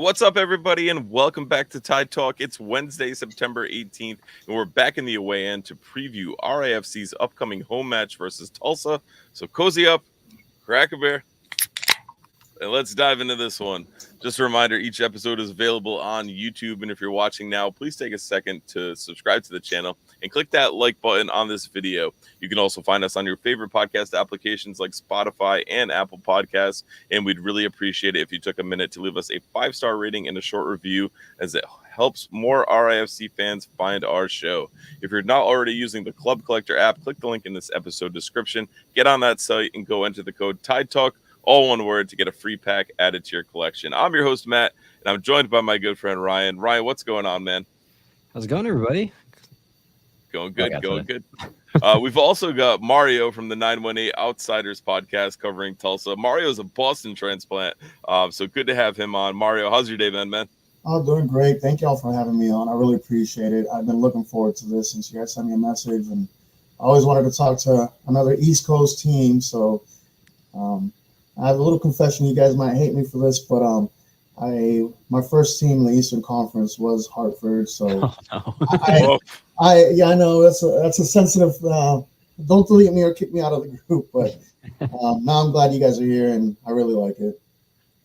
What's up, everybody, and welcome back to Tide Talk. It's Wednesday, September 18th, and we're back in the away end to preview RIFC's upcoming home match versus Tulsa. So cozy up, crack a beer, and let's dive into this one. Just a reminder, each episode is available on YouTube, and if you're watching now, please take a second to subscribe to the channel and click that like button on this video. You can also find us on your favorite podcast applications like Spotify and Apple Podcasts, and we'd really appreciate it if you took a minute to leave us a 5-star rating and a short review, as it helps more RIFC fans find our show. If you're not already using the Club Collector app, click the link in this episode description, get on that site, and go enter the code Tide Talk, all one word, to get a free pack added to your collection. I'm your host, Matt, and I'm joined by my good friend, Ryan. Ryan, what's going on, man? How's it going, everybody? Going good, going good. We've also got Mario from the 918 Outsiders podcast covering Tulsa. Mario's a Boston transplant, so good to have him on. Mario, how's your day, man? Oh, doing great. Thank y'all for having me on. I really appreciate it. I've been looking forward to this since you guys sent me a message, and I always wanted to talk to another East Coast team, so I have a little confession. You guys might hate me for this, but my first team in the Eastern Conference was Hartford. So I know that's a sensitive. Don't delete me or kick me out of the group. But now I'm glad you guys are here, and I really like it.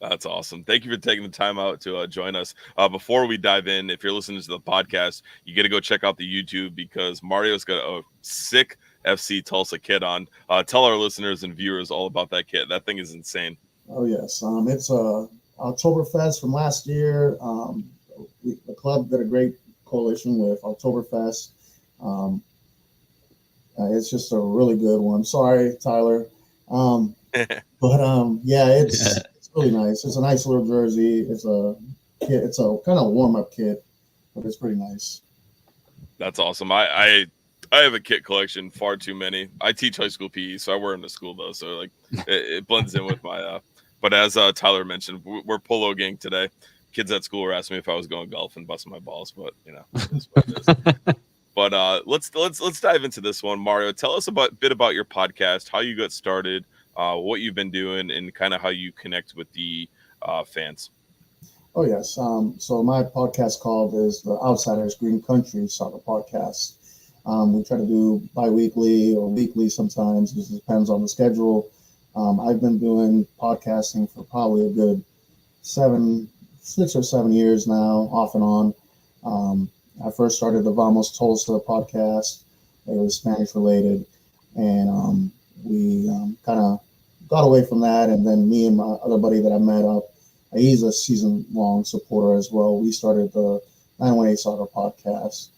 That's awesome. Thank you for taking the time out to join us. Before we dive in, if you're listening to the podcast, you got to go check out the YouTube, because Mario's got a sick FC Tulsa kit on. Tell our listeners and viewers all about that kit. That thing is insane. Oh yes, it's a Oktoberfest from last year. The club did a great coalition with Oktoberfest. It's just a really good one. Sorry, Tyler, but yeah, it's really nice. It's a nice little jersey. It's a kit. It's a kind of warm up kit, but it's pretty nice. That's awesome. I have a kit collection, far too many. I teach high school PE, so I wear them to school though. So like it blends in with my. But as Tyler mentioned, we're polo gang today. Kids at school were asking me if I was going golf and busting my balls, but you know, it's what it is. But let's dive into this one. Mario, tell us a bit about your podcast, how you got started, what you've been doing, and kind of how you connect with the fans. Oh yes. So my podcast called is the Outsiders Green Country Soccer Podcast. We try to do bi-weekly or weekly sometimes. It depends on the schedule. I've been doing podcasting for probably a good 6 or 7 years now, off and on. I first started the Vamos Tulsa podcast. It was Spanish related, and we kind of got away from that. And then me and my other buddy that I met up, he's a season-long supporter as well. We started the 918 Soccer podcast.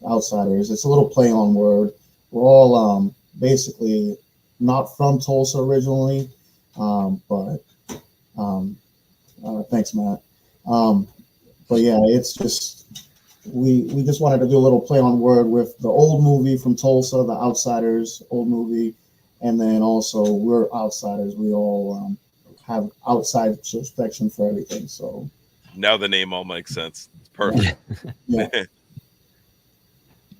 Outsiders. It's a little play on word. We're all basically not from Tulsa originally, but thanks, Matt. But yeah, it's just we just wanted to do a little play on word with the old movie from Tulsa, the Outsiders old movie, and then also we're outsiders. We all have outside perspective for everything. So now the name all makes sense. It's perfect. Yeah.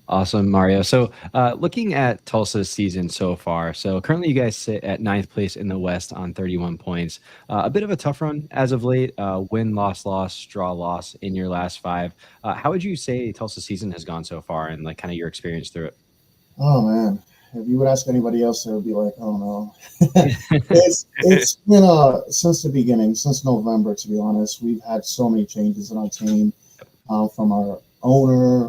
Awesome, Mario. So looking at Tulsa's season so far, so currently you guys sit at 9th place in the West on 31 points. A bit of a tough run as of late. Win, loss, draw, loss in your last 5. How would you say Tulsa's season has gone so far, and like kind of your experience through it? Oh man, if you would ask anybody else, they would be like, "Oh no." It's been since the beginning, since November. To be honest, we've had so many changes in our team, from our owner,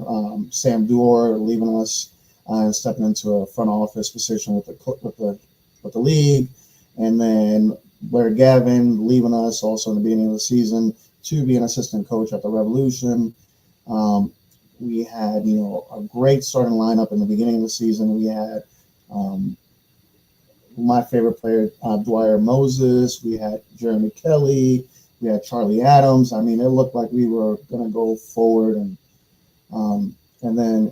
Sam Duor, leaving us and stepping into a front office position with the league, and then Blair Gavin leaving us also in the beginning of the season to be an assistant coach at the Revolution. We had a great starting lineup in the beginning of the season. We had my favorite player, Dwyer Moses. We had Jeremy Kelly. We had Charlie Adams. I mean, it looked like we were going to go forward, and then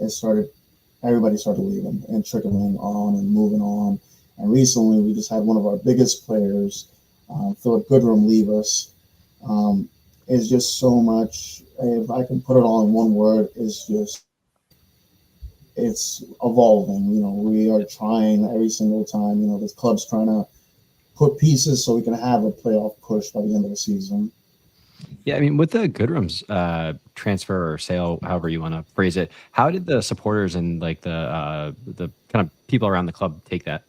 everybody started leaving and trickling on and moving on. And recently we just had one of our biggest players, Philip Goodrum, leave us. It's just so much, if I can put it all in one word, it's evolving. We are trying every single time, this club's trying to put pieces so we can have a playoff push by the end of the season. Yeah, I mean, with the Goodrum's transfer or sale, however you want to phrase it, how did the supporters and like the kind of people around the club take that?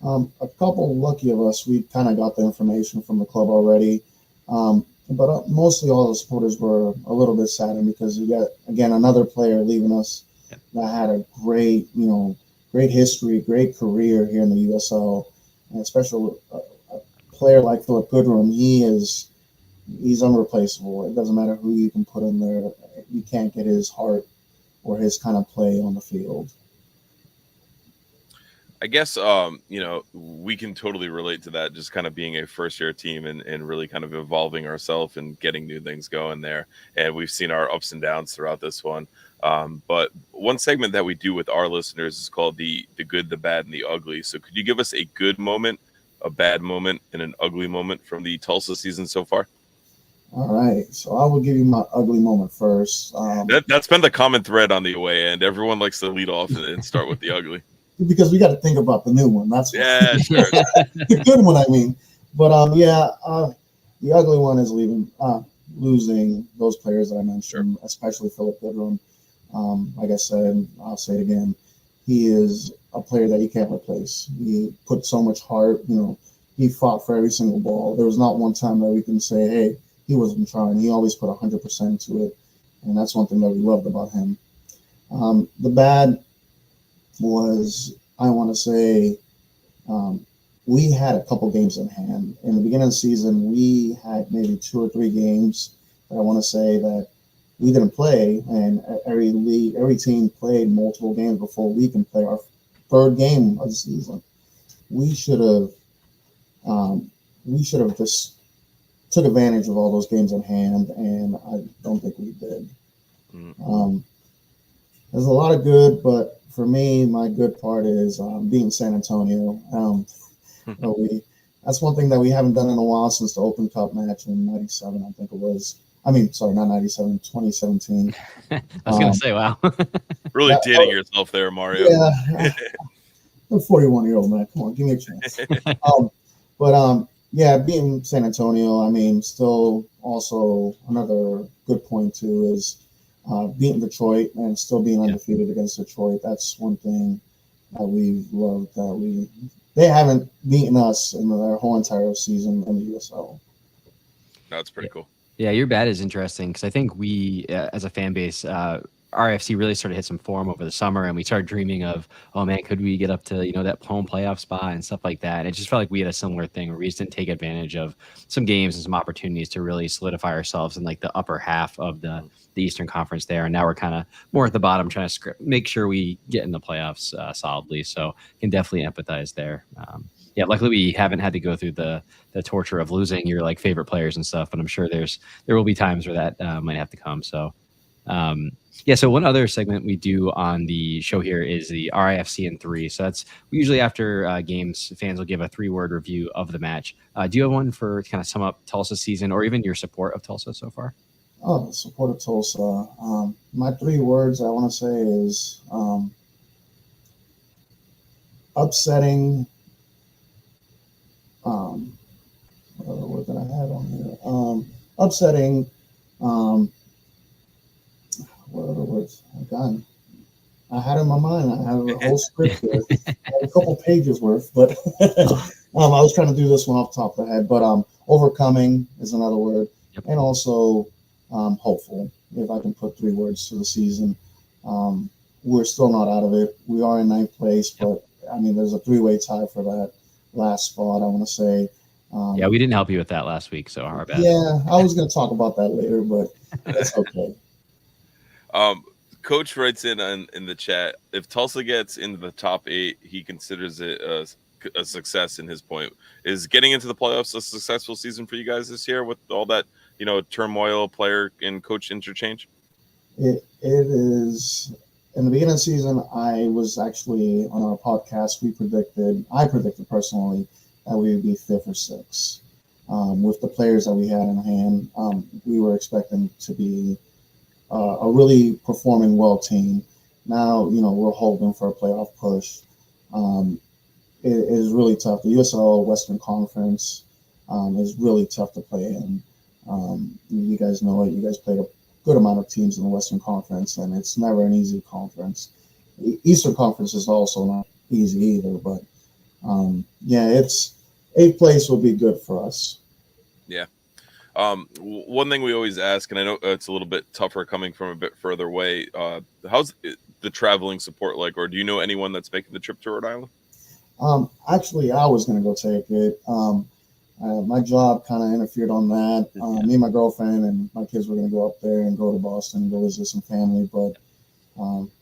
A couple lucky of us, we kind of got the information from the club already. But mostly all the supporters were a little bit saddened because we got, again, another player leaving us that had a great, great history, great career here in the USL, and especially a player like Philip Goodrum. He's unreplaceable. It doesn't matter who you can put in there. You can't get his heart or his kind of play on the field. I guess we can totally relate to that, just kind of being a first year team and really kind of evolving ourselves and getting new things going there. And we've seen our ups and downs throughout this one. But one segment that we do with our listeners is called the good, the bad, and the ugly. So could you give us a good moment, a bad moment, and an ugly moment from the Tulsa season so far? All right, so I will give you my ugly moment first. That's been the common thread on the away end. Everyone likes to lead off and start with the ugly. Because we got to think about the new one. That's yeah, sure. The good one, I mean. But the ugly one is losing those players that I mentioned, especially Philip Goodrum. Like I said, I'll say it again. He is a player that you can't replace. He put so much heart. He fought for every single ball. There was not one time that we can say, "Hey, he wasn't trying." He always put 100% into it, and that's one thing that we loved about him. The bad was, I want to say, we had a couple games in hand. In the beginning of the season, we had maybe 2 or 3 games that I want to say that we didn't play, and every team played multiple games before we can play our third game of the season. We should have just took advantage of all those games in hand, and I don't think we did. There's a lot of good, but for me, my good part is being San Antonio. That's one thing that we haven't done in a while since the Open Cup match in '97, I think it was. I mean, sorry, not '97, 2017. I was going to say, wow. Really dating yourself there, Mario. Yeah, I'm a 41-year-old man. Come on, give me a chance. Being San Antonio, I mean, still also another good point too is beating Detroit and still being undefeated against Detroit. That's one thing that we've loved. They haven't beaten us in their whole entire season in the USL. That's pretty cool. Yeah, your bad is interesting because I think we, as a fan base, RIFC really sort of hit some form over the summer, and we started dreaming of, oh man, could we get up to that home playoff spot and stuff like that. And it just felt like we had a similar thing where we just didn't take advantage of some games and some opportunities to really solidify ourselves in like the upper half of the Eastern Conference there. And now we're kind of more at the bottom, trying to make sure we get in the playoffs solidly. So can definitely empathize there. Luckily we haven't had to go through the torture of losing your like favorite players and stuff, but I'm sure there will be times where that might have to come. So so one other segment we do on the show here is the RIFC in 3. So that's usually after games, fans will give a 3-word review of the match. Do you have one for kind of sum up Tulsa's season or even your support of Tulsa so far? Oh, support of Tulsa. My 3 words I want to say is upsetting. What other word that I had on here? Upsetting. What other words? God, I had it in my mind. I have a whole script here, a couple pages worth, but I was trying to do this one off the top of the head. But overcoming is another word, and also hopeful. If I can put 3 words to the season, we're still not out of it. We are in 9th place, but I mean, there's a 3-way tie for that last spot. I want to say. We didn't help you with that last week, so our bad. Yeah, I was going to talk about that later, but that's okay. Coach writes in the chat, if Tulsa gets into the top 8, he considers it a success in his point. Is getting into the playoffs a successful season for you guys this year with all that, turmoil, player and coach interchange? It is. In the beginning of the season, I was actually on our podcast. I predicted personally that we would be 5th or 6th. With the players that we had in hand, we were expecting to be a really performing well team. Now, we're hoping for a playoff push. It is really tough. The USL Western Conference is really tough to play in. You guys know it. You guys played a good amount of teams in the Western Conference, and it's never an easy conference. Eastern Conference is also not easy either, but yeah, it's 8th place will be good for us. Yeah. One thing we always ask, and I know it's a little bit tougher coming from a bit further away. How's the traveling support like, or do you know anyone that's making the trip to Rhode Island? Actually, I was going to go take it. My job kind of interfered on that. Me and my girlfriend and my kids were going to go up there and go to Boston and go visit some family, but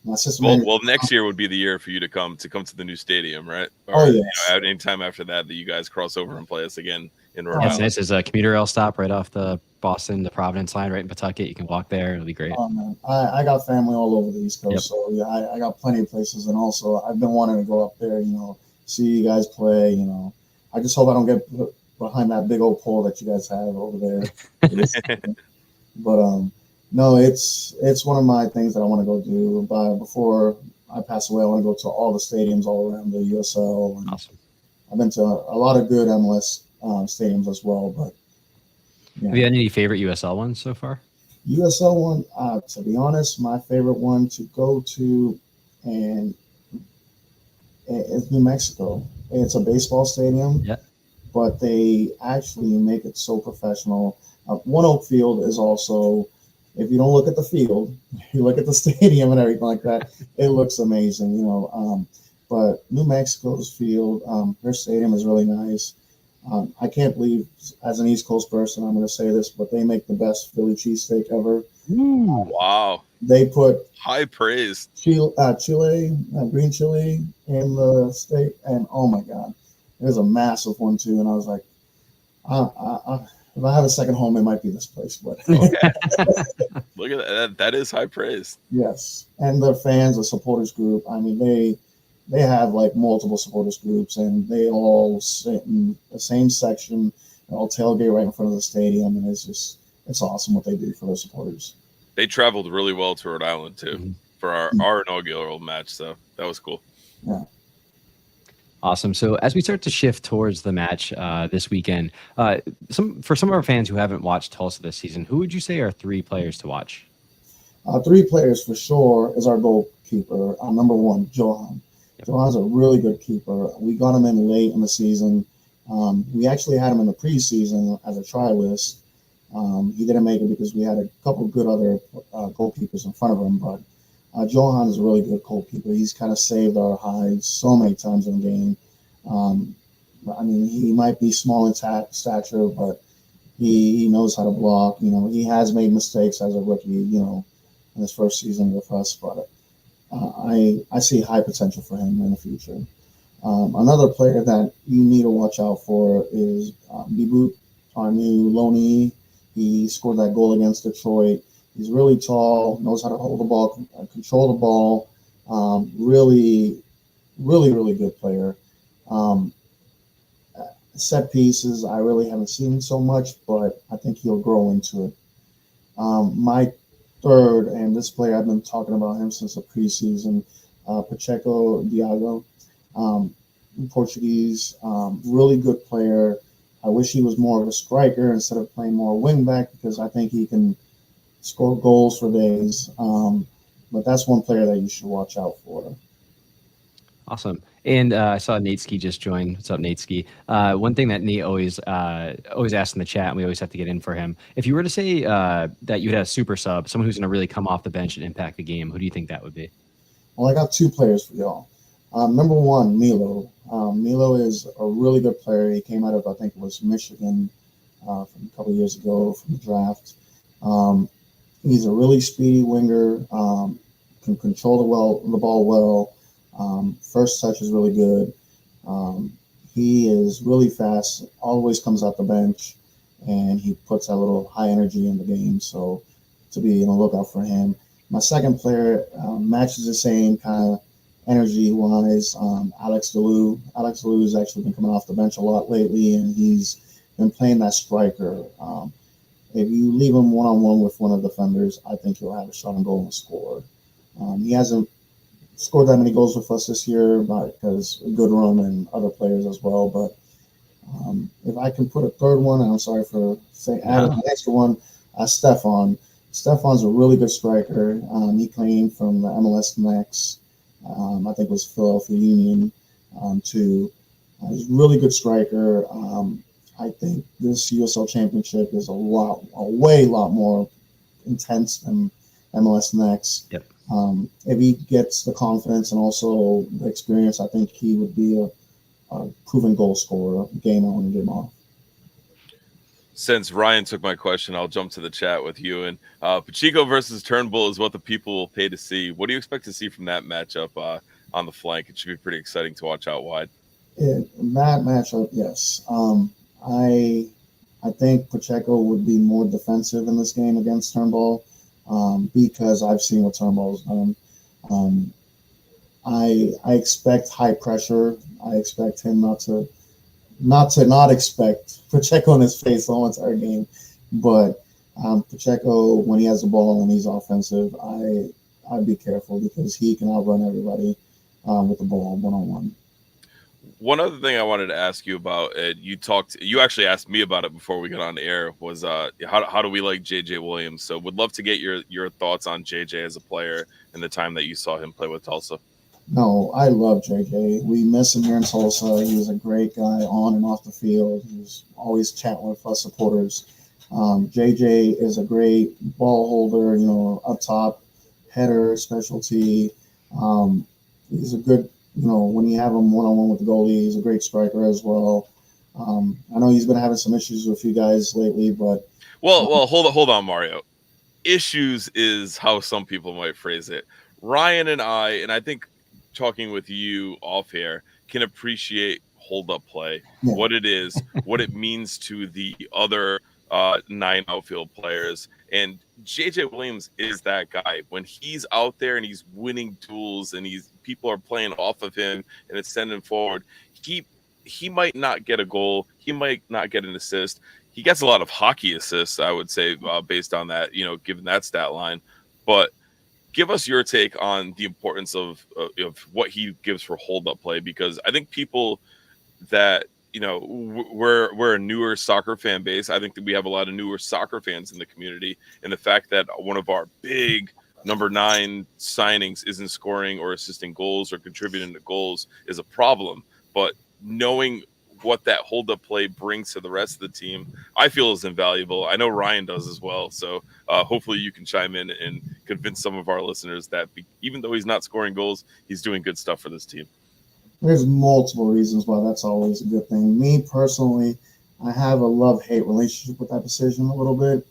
my sister. Well, next year would be the year for you to come to the new stadium, right? Or, oh yes. Any time after that you guys cross over and play us again in Rhode Yeah, it's Island. nice. There's a commuter rail stop right off the Boston to Providence line, right in Pawtucket. You can walk there. It'll be great. Oh man, I got family all over the East Coast, so yeah, I got plenty of places, and also I've been wanting to go up there, see you guys play. I just hope I don't get behind that big old pole that you guys have over there. But no, it's one of my things that I want to go do. But before I pass away, I want to go to all the stadiums all around the USL. And Awesome. I've been to a lot of good MLS stadiums as well. But yeah. Have you had any favorite USL ones so far? USL one, to be honest, my favorite one to go to, and it's New Mexico. It's a baseball stadium. Yeah. But they actually make it so professional. One Oak Field is also, if you don't look at the field, you look at the stadium and everything like that, it looks amazing, But New Mexico's field, their stadium is really nice. I can't believe, as an East Coast person, I'm going to say this, but they make the best Philly cheesesteak ever. Ooh. Wow. They put high praise green chili in the steak, and oh my God, there's a massive one too. And I was like, if I have a second home, it might be this place. But okay. Look at that. That is high praise. Yes, and the fans, the supporters group. I mean, they have like multiple supporters groups, and they all sit in the same section. They all tailgate right in front of the stadium, and it's awesome what they do for their supporters. They traveled really well to Rhode Island too for our inaugural match, so that was cool. Yeah. Awesome. So as we start to shift towards the match this weekend, for some of our fans who haven't watched Tulsa this season, who would you say are 3 players to watch? 3 players for sure is our goalkeeper. Number 1, Johan. Yep. Johan's a really good keeper. We got him in late in the season. We actually had him in the preseason as a trialist. He didn't make it because we had a couple of good other goalkeepers in front of him, but Johan is a really good goalkeeper. He's kind of saved our hides so many times in the game. I mean, he might be small in stature, but he knows how to block. He has made mistakes as a rookie, in his first season with us, but I see high potential for him in the future. Another player that you need to watch out for is Biboot, our new loanee. He scored that goal against Detroit. He's really tall, knows how to hold the ball, control the ball. Really, really, really good player. Set pieces, I really haven't seen so much, but I think he'll grow into it. My third, and this player, I've been talking about him since the preseason, Pacheco Diago, Portuguese, really good player. I wish he was more of a striker instead of playing more wingback, because I think he can score goals for days. But that's one player that you should watch out for. Awesome. And I saw Nate Ski just join. What's up, Nate Ski? One thing that Nate always asks in the chat, and we always have to get in for him. If you were to say that you had a super sub, someone who's going to really come off the bench and impact the game, who do you think that would be? Well, I got 2 players for y'all. Number 1, Milo. Milo is a really good player. He came out of, I think it was Michigan from a couple of years ago from the draft. He's a really speedy winger, can control the ball well. First touch is really good. He is really fast, always comes out the bench, and he puts that little high energy in the game. So to be on the lookout for him. My second player matches the same kind of energy-wise, Alex DeLue. Alex DeLue has actually been coming off the bench a lot lately, and he's been playing that striker. If you leave him one-on-one with one of the defenders, I think he'll have a shot on goal and score. He hasn't scored that many goals with us this year because Goodrum and other players as well, but If I can put a third one, and I'm sorry for saying adding an extra one, Stefan. Stefan's a really good striker. He came from the MLS Next. I think it was Philadelphia Union too. He's a really good striker. I think this USL Championship is a way lot more intense than MLS Next. Yep. If he gets the confidence and also the experience, I think he would be a proven goal scorer, game on and game off. Since Ryan took my question, I'll jump to the chat with you. And Pacheco versus Turnbull is what the people will pay to see. What do you expect to see from that matchup on the flank? It should be pretty exciting to watch out wide. That matchup, yes. I think Pacheco would be more defensive in this game against Turnbull because I've seen what Turnbull's done. I expect high pressure. I expect him not to expect Pacheco in his face the whole entire game. But Pacheco, when he has the ball and he's offensive, I'd be careful because he can outrun everybody with the ball one-on-one. One other thing I wanted to ask you about, you actually asked me about it before we got on the air, was how do we like JJ Williams? So would love to get your thoughts on JJ as a player and the time that you saw him play with Tulsa. No, I love JJ. We miss him here in Tulsa. He was a great guy on and off the field. He was always chatting with us supporters. JJ is a great ball holder, up top, header, specialty. He's a good, when you have him one-on-one with the goalie, he's a great striker as well. I know he's been having some issues with you guys lately, but... Well, hold on, Mario. Issues is how some people might phrase it. Ryan and I think talking with you off here, can appreciate hold-up play, what it is, what it means to the other 9 outfield players. And JJ Williams is that guy. When he's out there and he's winning duels and people are playing off of him and it's sending forward, he might not get a goal. He might not get an assist. He gets a lot of hockey assists, I would say, based on that, given that stat line. But give us your take on the importance of what he gives for hold-up play, because I think people that, we're a newer soccer fan base. I think that we have a lot of newer soccer fans in the community, and the fact that one of our big number 9 signings isn't scoring or assisting goals or contributing to goals is a problem. But knowing what that hold-up play brings to the rest of the team, I feel is invaluable. I know Ryan does as well. So hopefully you can chime in and convince some of our listeners that even though he's not scoring goals, he's doing good stuff for this team. There's multiple reasons why that's always a good thing. Me personally, I have a love-hate relationship with that decision a little bit.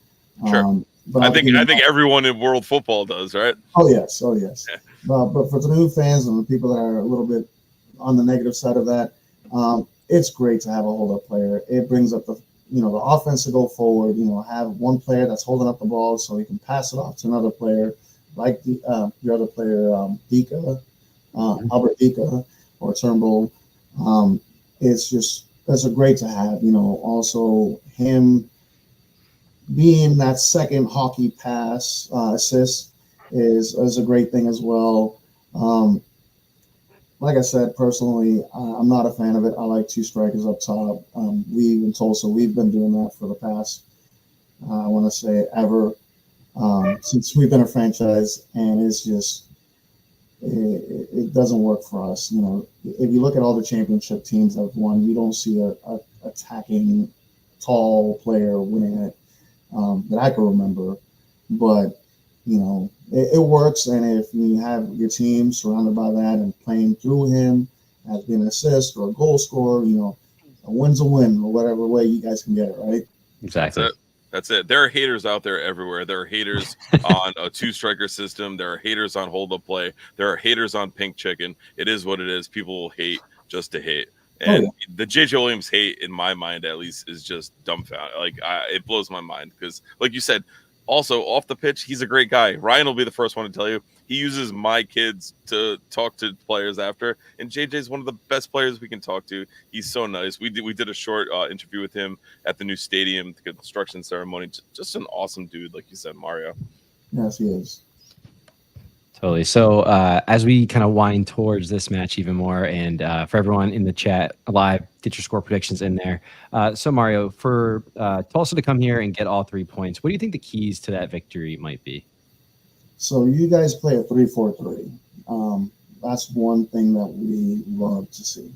Sure. But I think everyone in world football does, right? Oh yes. Yeah. But for the new fans and the people that are a little bit on the negative side of that, it's great to have a hold-up player. It brings up the offense to go forward. Have one player that's holding up the ball so he can pass it off to another player, like your other player, Dika, Albert Dika or Turnbull. It's a great to have. Also him being that second hockey pass assist is a great thing as well. Like I said, personally, I'm not a fan of it. I like 2 strikers up top. We in Tulsa, we've been doing that for the past, I want to say, ever since we've been a franchise, and it's just it doesn't work for us. If you look at all the championship teams that have won, you don't see a attacking tall player winning it that I can remember. But it works, and if you have your team surrounded by that and playing through him as being an assist or a goal scorer, a win's a win, or whatever way you guys can get it, right? Exactly. That's it. There are haters out there everywhere. There are haters on a 2-striker system. There are haters on hold-up play. There are haters on pink chicken. It is what it is. People will hate just to hate. And the JJ Williams hate, in my mind at least, is just dumbfounded. It blows my mind because, like you said, also off the pitch, he's a great guy. Ryan will be the first one to tell you he uses my kids to talk to players after, and JJ is one of the best players we can talk to. He's so nice. We did a short interview with him at the new stadium, the construction ceremony. Just an awesome dude, like you said, Mario. Yes, he is. Totally. So as we kind of wind towards this match even more, and for everyone in the chat live, get your score predictions in there. So Mario, for Tulsa to come here and get all 3 points, what do you think the keys to that victory might be? So you guys play a 3-4-3. That's one thing that we love to see.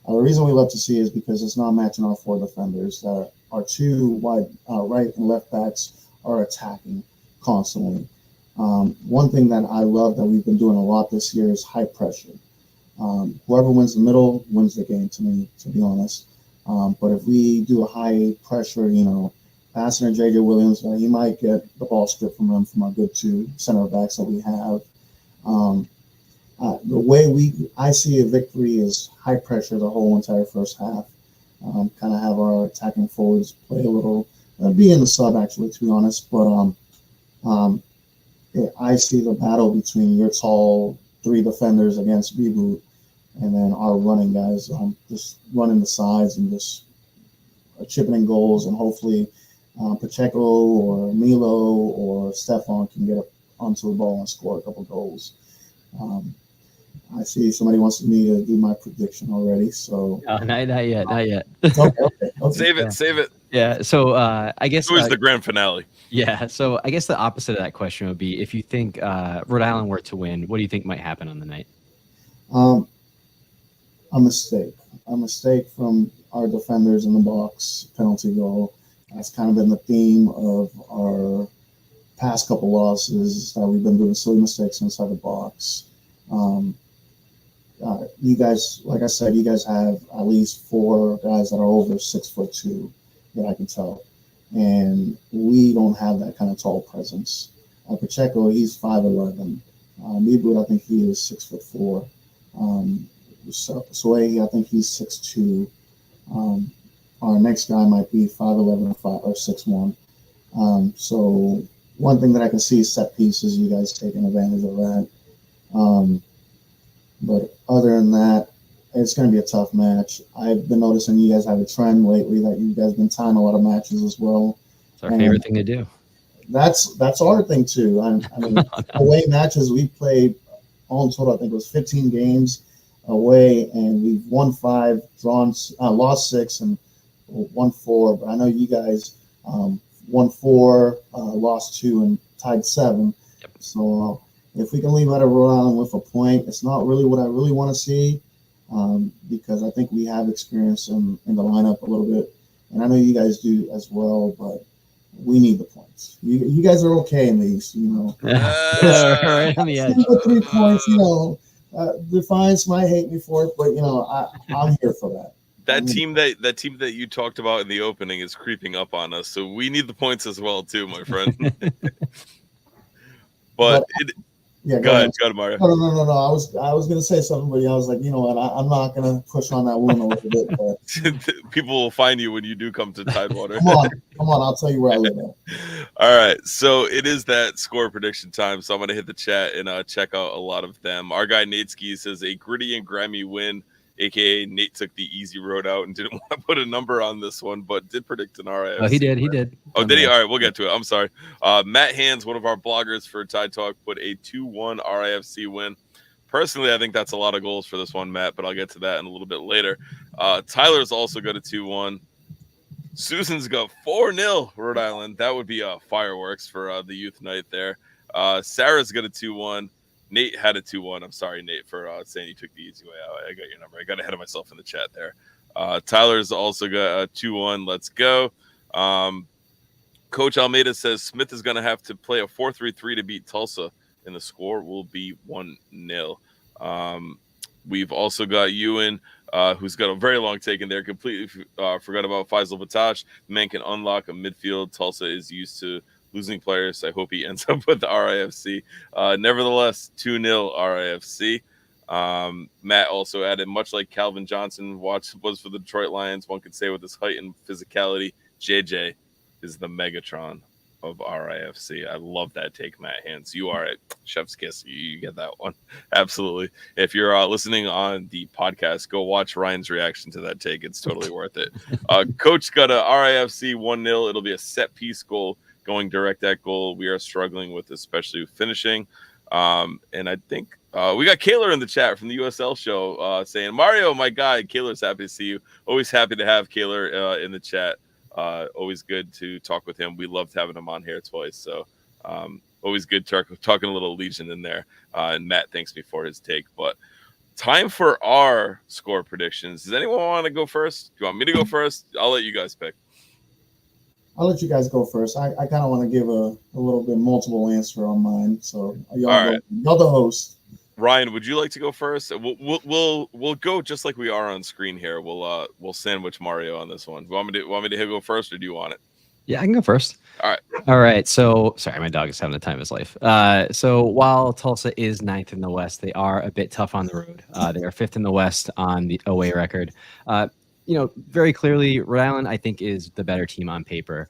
The reason we love to see is because it's not matching our 4 defenders. Our 2 wide right and left backs are attacking constantly. One thing that I love that we've been doing a lot this year is high pressure. Whoever wins the middle wins the game, to me, to be honest. But if we do a high pressure, passing to JJ Williams, he might get the ball stripped from him from our good 2 center backs that we have. The way I see a victory is high pressure the whole entire first half. Kind of have our attacking forwards play a little, be in the sub actually, to be honest. But I see the battle between your tall 3 defenders against Reboot, and then our running guys just running the sides and just chipping in goals, and hopefully Pacheco or Milo or Stefan can get up onto the ball and score a couple goals. I see somebody wants me to do my prediction already, so Not yet, not yet. okay. Save it. Yeah. So I guess It was the grand finale. Yeah. So I guess the opposite of that question would be, if you think Rhode Island were to win, what do you think might happen on the night? A mistake from our defenders in the box, penalty goal. That's kind of been the theme of our past couple losses, that we've been doing silly mistakes inside the box. You guys, like I said, you guys have at least 4 guys that are over 6'2" that I can tell, and we don't have that kind of tall presence. Pacheco, he's 5'11". Meboot, I think he is 6'4". Sway, I think he's 6'2". Our next guy might be 5'11" or 6'1". So one thing that I can see is set pieces, you guys taking advantage of that. But other than that, it's going to be a tough match. I've been noticing you guys have a trend lately that you guys been tying a lot of matches as well. It's our favorite thing to do. That's our thing too. I mean, away matches, we played all in total, I think it was 15 games away, and we've won 5, lost 6, and won 4. But I know you guys won 4, lost 2, and tied 7. Yep. So if we can leave out of Rhode Island with a point, it's not really what I really want to see, because I think we have experience in the lineup a little bit, and I know you guys do as well, but we need the points. You guys are okay in the East, Right on the edge. 3 points, Defiance might hate me for it, but I'm here for that. That team that you talked about in the opening is creeping up on us, so we need the points as well too, my friend. Go ahead, Mario. No. I was gonna say something, but I was like, you know what? I'm not gonna push on that wound a little bit. But people will find you when you do come to Tidewater. Come on, I'll tell you where I live at. All right, so it is that score prediction time. So I'm gonna hit the chat and check out a lot of them. Our guy Nate Ski says a gritty and grimy win, aka Nate took the easy road out and didn't want to put a number on this one, but did predict an RIFC. Oh, he did. Oh, did he? All right, we'll get to it. I'm sorry. Matt Hands, one of our bloggers for Tide Talk, put a 2-1 RIFC win. Personally, I think that's a lot of goals for this one, Matt, but I'll get to that in a little bit later. Tyler's also got a 2-1. Susan's got 4-0 Rhode Island. That would be fireworks for the youth night there. Sarah's got a 2-1. Nate had a 2-1. I'm sorry, Nate, for saying you took the easy way out. I got your number. I got ahead of myself in the chat there. Tyler's also got a 2-1. Let's go. Coach Almeida says Smith is going to have to play a 4-3-3 to beat Tulsa, and the score will be 1-0. We've also got Ewan, who's got a very long take in there. Completely forgot about Faisal Batash. The man can unlock a midfield. Tulsa is used to losing players. I hope he ends up with the RIFC. Nevertheless, 2-0 RIFC. Matt also added, much like Calvin Johnson was for the Detroit Lions, one could say with his height and physicality, JJ is the Megatron of RIFC. I love that take, Matt Hands. You are at Chef's Kiss. You get that one. Absolutely. If you're listening on the podcast, go watch Ryan's reaction to that take. It's totally worth it. Coach got a RIFC 1-0. It'll be a set piece goal going direct at goal. We are struggling with especially finishing. And I think we got Kaylor in the chat from the USL show saying, Mario, my guy. Kaylor's happy to see you. Always happy to have Kaylor in the chat. Always good to talk with him. We loved having him on here twice. So always good talking a little Legion in there. And Matt thanks me for his take. But time for our score predictions. Does anyone want to go first? Do you want me to go first? I'll let you guys pick. I'll let you guys go first. I kind of want to give a little bit multiple answer on mine. So y'all All go. right. Y'all the host. Ryan, would you like to go first? We'll go just like we are on screen here. We'll sandwich Mario on this one. Want me to go first, or do you want it? Yeah, I can go first. All right. All right. So, sorry, my dog is having the time of his life. So, while Tulsa is 9th in the West, they are a bit tough on the road. They are 5th in the West on the away record. Very clearly, Rhode Island, I think, is the better team on paper.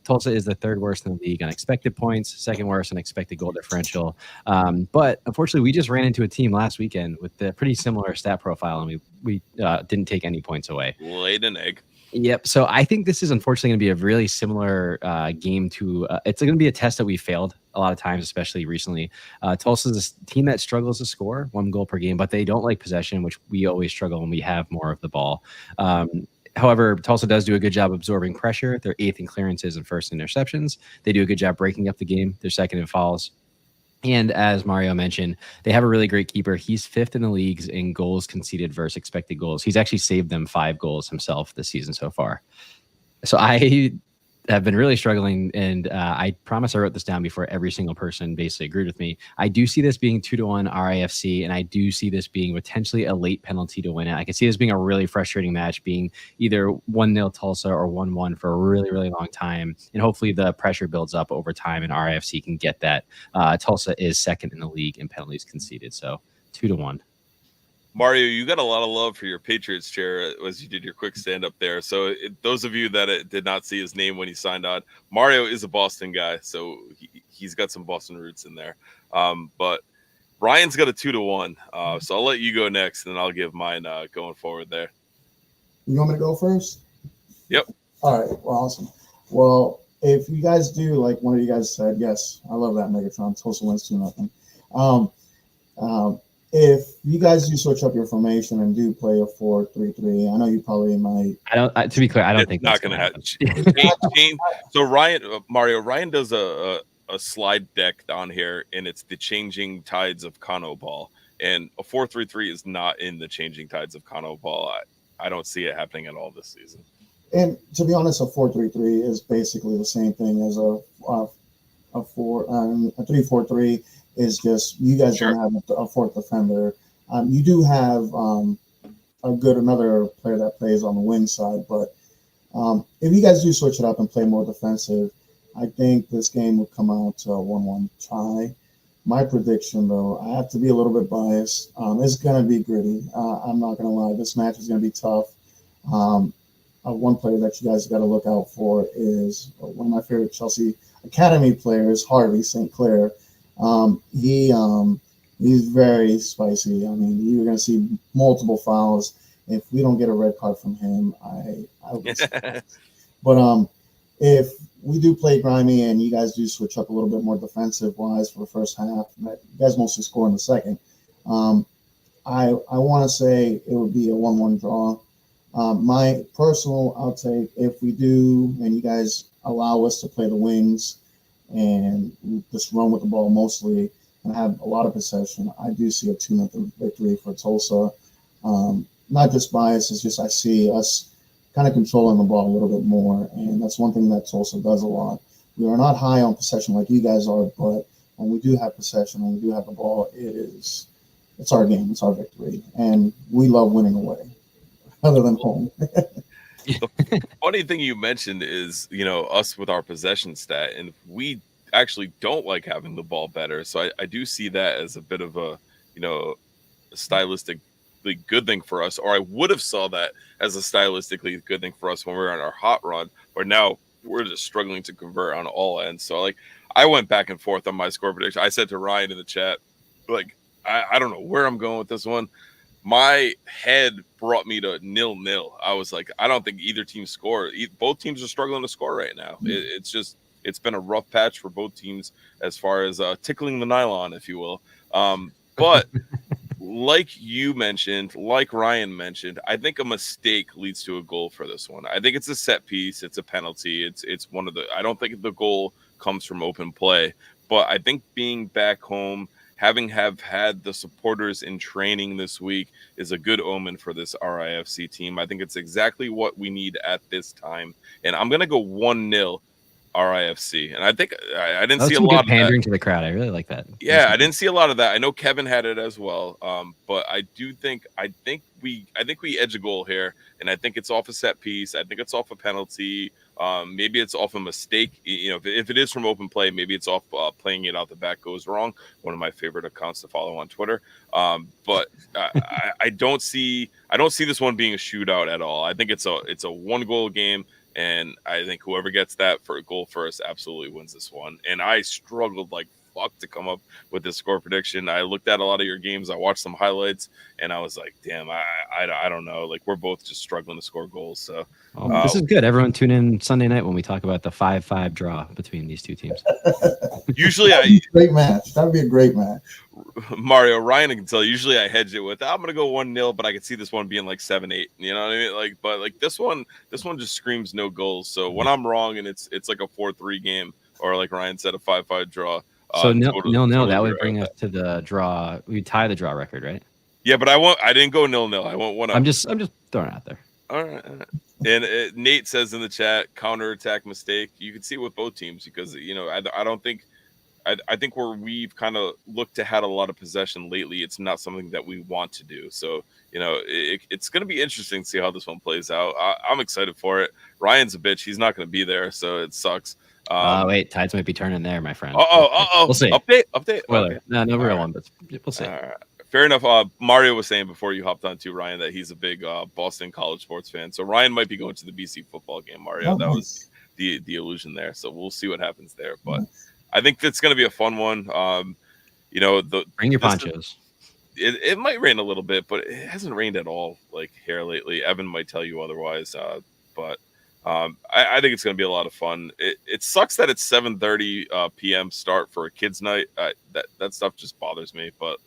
Tulsa is the 3rd worst in the league on expected points, 2nd worst on expected goal differential. But unfortunately, we just ran into a team last weekend with a pretty similar stat profile, and we didn't take any points away. Laid an egg. Yep. So I think this is unfortunately going to be a really similar game to it's going to be a test that we failed a lot of times, especially recently. Tulsa is a team that struggles to score 1 goal per game, but they don't like possession, which we always struggle when we have more of the ball. However, Tulsa does do a good job absorbing pressure. They're 8th in clearances and 1st in interceptions. They do a good job breaking up the game. They're 2nd in fouls. And as Mario mentioned, they have a really great keeper. He's 5th in the leagues in goals conceded versus expected goals. He's actually saved them 5 goals himself this season so far. So I have been really struggling, and I promise I wrote this down before every single person basically agreed with me. I do see this being 2-1 RIFC, and I do see this being potentially a late penalty to win it. I can see this being a really frustrating match, being either 1-0 Tulsa or 1-1 for a really, really long time, and hopefully the pressure builds up over time, and RIFC can get that. Tulsa is 2nd in the league in penalties conceded, so 2-1. Mario, you got a lot of love for your Patriots chair as you did your quick stand up there. So those of you that did not see his name when he signed on, Mario is a Boston guy, so he's got some Boston roots in there. But Ryan's got a 2-1. So I'll let you go next, and then I'll give mine going forward there. You want me to go first? Yep. All right. Well, awesome. Well, if you guys do, like one of you guys said, yes, I love that Megatron. Tulsa wins 2-0. If you guys do switch up your formation and do play a 4-3-3, I know you probably might. To be clear, I don't think not going to happen. So Ryan does a slide deck on here, and it's the changing tides of Kano ball, and a 4-3-3 is not in the changing tides of Kano ball. I don't see it happening at all this season. And to be honest, a 4-3-3 is basically the same thing as a 3-4-3. Is just you guys don't have a 4th defender. You do have another player that plays on the wing side, but if you guys do switch it up and play more defensive, I think this game would come out to a 1-1 tie. My prediction, though, I have to be a little bit biased. It's going to be gritty. I'm not going to lie. This match is going to be tough. One player that you guys got to look out for is one of my favorite Chelsea Academy players, Harvey St. Clair. He's very spicy. I mean, you're going to see multiple fouls. If we don't get a red card from him, I'll be surprised. But if we do play grimy and you guys do switch up a little bit more defensive wise for the first half, you guys mostly score in the second. I want to say it would be a 1-1 draw. My personal outtake, if we do and you guys allow us to play the wings and just run with the ball mostly and have a lot of possession, I do see a 2-0 victory for Tulsa. Not just bias, it's just I see us kind of controlling the ball a little bit more, and that's one thing that Tulsa does a lot. We are not high on possession like you guys are, but when we do have possession, when we do have the ball, it's our game, it's our victory, and we love winning away, other than home. The funny thing you mentioned is, us with our possession stat, and we actually don't like having the ball better. So I do see that as a bit of a stylistically good thing for us, or I would have saw that as a stylistically good thing for us when we were on our hot run, but now we're just struggling to convert on all ends. So I went back and forth on my score prediction. I said to Ryan in the chat, I don't know where I'm going with this one. My head brought me to 0-0. I was like, I don't think either team scored. Both teams are struggling to score right now. It's just it's been a rough patch for both teams as far as tickling the nylon, if you will. But like you mentioned, like Ryan mentioned, I think a mistake leads to a goal for this one. I think it's a set piece, it's a penalty. It's one of the. I don't think the goal comes from open play, but I think being back home, have had the supporters in training this week is a good omen for this RIFC team. I think it's exactly what we need at this time, and I'm gonna go 1-0 RIFC, and I think I didn't see a lot of pandering that. to the crowd. I really like that. Yeah, I didn't see a lot of that. I know Kevin had it as well, but I think we edge a goal here, and I think it's off a set piece. I think it's off a penalty. Maybe it's off a mistake. You know, if it is from open play, maybe it's off playing it out the back goes wrong. One of my favorite accounts to follow on Twitter. But I don't see this one being a shootout at all. I think it's a 1-goal game. And I think whoever gets that for a goal first absolutely wins this one. And I struggled like fuck to come up with this score prediction. I looked at a lot of your games. I watched some highlights, and I was like, damn, I don't know. Like, we're both just struggling to score goals. So this is good. Everyone tune in Sunday night when we talk about the 5-5 draw between these two teams. Usually great match. That'd be a great match. Mario, Ryan can tell. Usually I hedge it with I'm gonna go 1-0, but I could see this one being like 7-8. You know what I mean? Like, but like this one just screams no goals. So when I'm wrong and it's like a 4-3 game, or like Ryan said, a 5-5 draw. So totally that would bring us that. to the draw. We tie the draw record, right? Yeah, but I didn't go 0-0. I went 1-0. I'm just throwing it out there. All right. And Nate says in the chat, counterattack mistake. You can see it with both teams because I think where we've kind of looked to had a lot of possession lately, it's not something that we want to do. So, it's going to be interesting to see how this one plays out. I'm excited for it. Ryan's a bitch. He's not going to be there, so it sucks. Wait, tides might be turning there, my friend. We'll see. Update. Spoiler. Okay. No real one, but we'll see. Fair enough. Mario was saying before you hopped on too, Ryan, that he's a big Boston college sports fan. So Ryan might be going to the BC football game, Mario. That was the illusion there. So we'll see what happens there. But I think it's going to be a fun one. Bring your ponchos. It might rain a little bit, but it hasn't rained at all like here lately. Evan might tell you otherwise. But I think it's going to be a lot of fun. It sucks that it's 7:30 p.m. start for a kids' night. That stuff just bothers me, but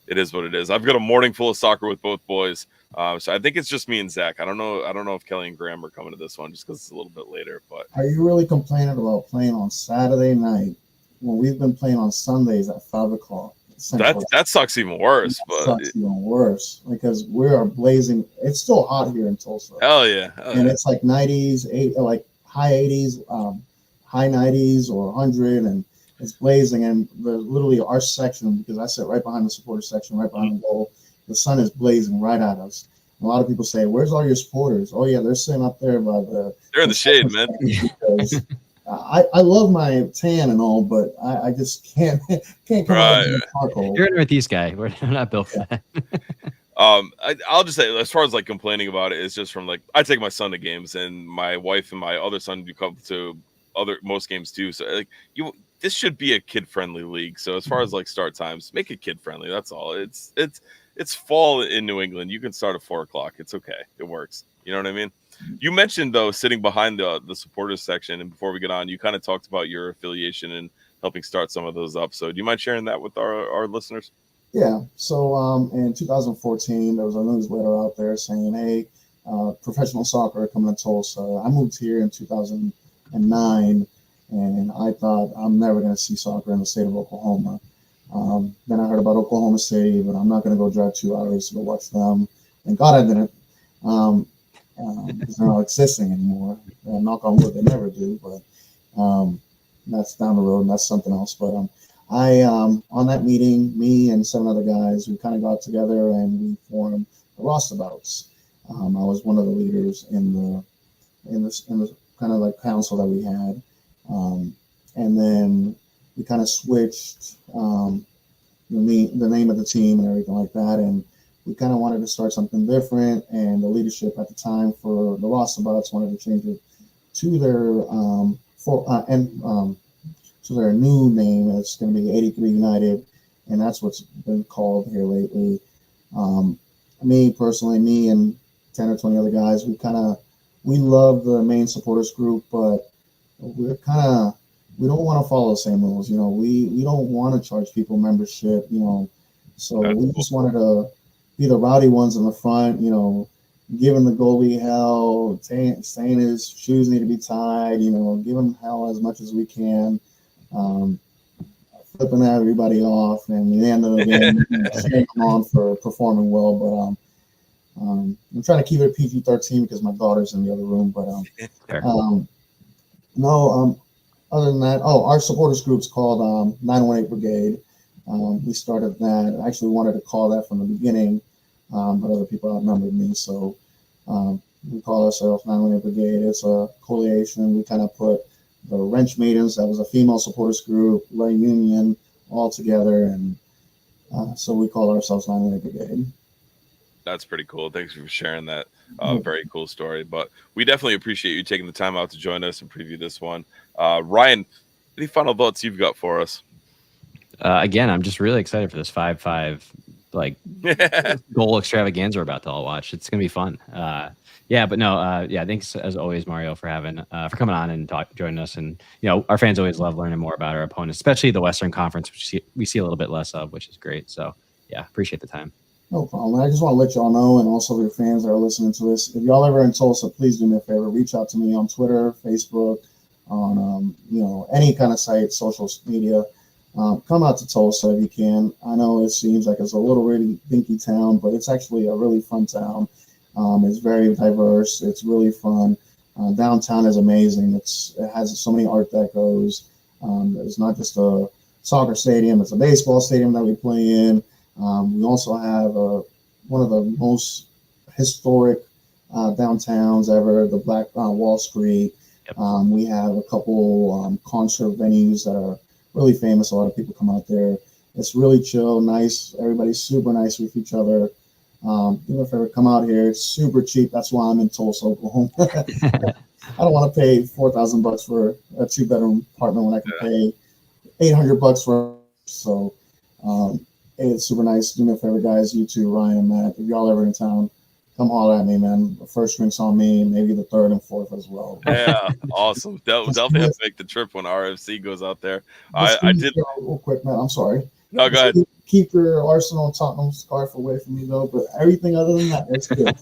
it is what it is. I've got a morning full of soccer with both boys, so I think it's just me and Zach. I don't know if Kelly and Graham are coming to this one just because it's a little bit later. But are you really complaining about playing on Saturday night when we've been playing on Sundays at 5:00? That sucks even worse. Sucks even worse because we are blazing. It's still hot here in Tulsa. Hell yeah! It's like 90s, like high 80s, high 90s or 100, and it's blazing. And literally our section, because I sit right behind the supporter section, right behind the goal, the sun is blazing right at us. A lot of people say, "Where's all your supporters?" Oh yeah, they're sitting up there by the. They're in the shade, man. Because I love my tan and all, but I just can't come out in the charcoal. You're a Northeast guy. We're not built for that. I'll just say, as far as like complaining about it, it's just from like I take my son to games, and my wife and my other son do come to most games too. So like this should be a kid friendly league. So as far as like start times, make it kid friendly. That's all. It's fall in New England. You can start at 4:00. It's okay. It works. You know what I mean? You mentioned though sitting behind the supporters section, and before we get on, you kind of talked about your affiliation and helping start some of those up. So do you mind sharing that with our listeners? Yeah. So in 2014, there was a newsletter out there saying, "Hey, professional soccer coming to Tulsa." I moved here in 2009, and I thought I'm never going to see soccer in the state of Oklahoma. Then I heard about Oklahoma City, but I'm not going to go drive 2 hours to go watch them. And God, I didn't. Because they're not existing anymore. Knock on wood, they never do. But that's down the road, and that's something else. But I on that meeting, me and 7 other guys, we kind of got together and we formed the Roustabouts. I was one of the leaders in the kind of like council that we had, and then we kind of switched the name of the team and everything like that, and we kind of wanted to start something different. And the leadership at the time for the Roustabouts wanted to change it to their to their new name. It's going to be 83 United, and that's what's been called here lately. Me personally, me and 10 or 20 other guys, we love the main supporters group, but we're kind of, we don't want to follow the same rules. You know, we don't want to charge people membership. You know, so That's we cool. just wanted to be the rowdy ones in the front. You know, giving the goalie hell, saying his shoes need to be tied. You know, give him hell as much as we can. Flipping everybody off, and at the end of the game, cheering them on for performing well. But I'm trying to keep it PG-13 because my daughter's in the other room. But no, other than that, our supporters group's called 918 Brigade. We started that. I actually wanted to call that from the beginning, but other people outnumbered me, so we call ourselves 918 Brigade. It's a coalition. We kind of put the Wrench Maidens, that was a female supporters group, Lay Union, all together, and so we call ourselves 918 Brigade. That's pretty cool. Thanks for sharing that. Very cool story. But we definitely appreciate you taking the time out to join us and preview this one. Ryan, any final thoughts you've got for us? Again, I'm just really excited for this 5-5 like goal extravaganza we're about to all watch. It's gonna be fun. Yeah, but no, yeah, thanks as always, Mario, for coming on and joining us. And our fans always love learning more about our opponents, especially the Western Conference, which we see a little bit less of, which is great. So yeah, appreciate the time. No problem. I just want to let y'all know, and also your fans that are listening to this, if y'all ever in Tulsa, please do me a favor. Reach out to me on Twitter, Facebook, on any kind of site, social media. Come out to Tulsa if you can. I know it seems like it's a little really dinky town, but it's actually a really fun town. It's very diverse. It's really fun. Downtown is amazing. It has so many art decos. It's not just a soccer stadium. It's a baseball stadium that we play in. We also have one of the most historic downtowns ever, the Black Wall Street. Yep. We have a couple concert venues that are really famous. A lot of people come out there. It's really chill, nice. Everybody's super nice with each other. If ever come out here, it's super cheap. That's why I'm in Tulsa, Oklahoma. I don't want to pay $4,000 for a 2-bedroom apartment when I can pay $800 for. So it's super nice. Do me a favor, guys. You too, Ryan, Matt. If y'all ever in town, come holler at me, man. The first drink's on me, maybe the third and fourth as well. Yeah, awesome. Definitely have to make the trip when RFC goes out there. I did real quick, man. I'm sorry. No, go ahead. Keep your Arsenal and Tottenham scarf away from me, though. But everything other than that, it's good.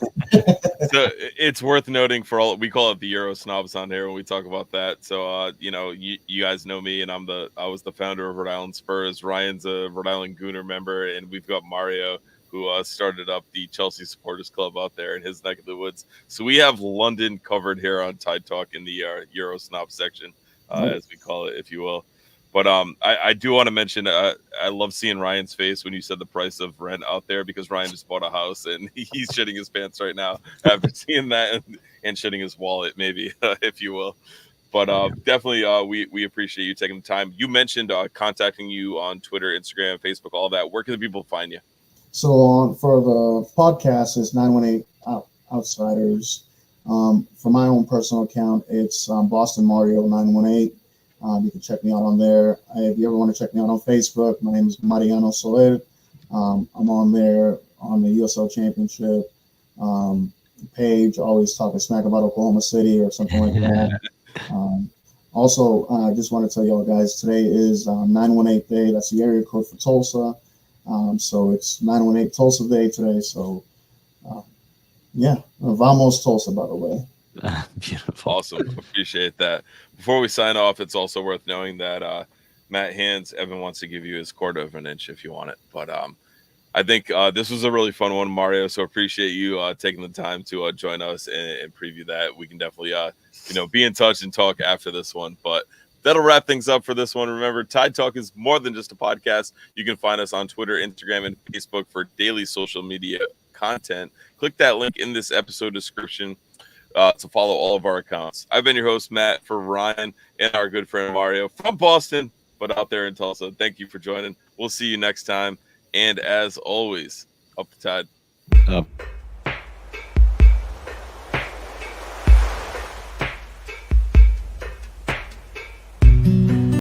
So it's worth noting for all, we call it the Euro snobs on here when we talk about that. So you guys know me, and I was the founder of Rhode Island Spurs. Ryan's a Rhode Island Gooner member, and we've got Mario, who started up the Chelsea Supporters Club out there in his neck of the woods. So we have London covered here on Tide Talk in the Euro snob section, as we call it, if you will. But I do want to mention, I love seeing Ryan's face when you said the price of rent out there, because Ryan just bought a house and he's shitting his pants right now after seeing that and shitting his wallet, maybe, if you will. But definitely, we appreciate you taking the time. You mentioned contacting you on Twitter, Instagram, Facebook, all that. Where can the people find you? So for the podcast, it's 918 Outsiders. For my own personal account, it's Boston Mario 918. You can check me out on there. If you ever want to check me out on Facebook, my name is Mariano Soler. I'm on there on the USL Championship page, always talking smack about Oklahoma City or something like that. Also, I just want to tell y'all guys, today is 918 Day. That's the area code for Tulsa. So it's 918 Tulsa Day today. So, Vamos Tulsa, by the way. Beautiful. Awesome. Appreciate that. Before we sign off, it's also worth knowing that Matt Hands, Evan wants to give you his quarter of an inch if you want it. But I think this was a really fun one, Mario. So appreciate you taking the time to join us and preview that. We can definitely be in touch and talk after this one. But that'll wrap things up for this one. Remember, Tide Talk is more than just a podcast. You can find us on Twitter, Instagram, and Facebook for daily social media content. Click that link in this episode description to follow all of our accounts. I've been your host, Matt, for Ryan and our good friend Mario from Boston, but out there in Tulsa. Thank you for joining. We'll see you next time. And as always, up the tide. Up.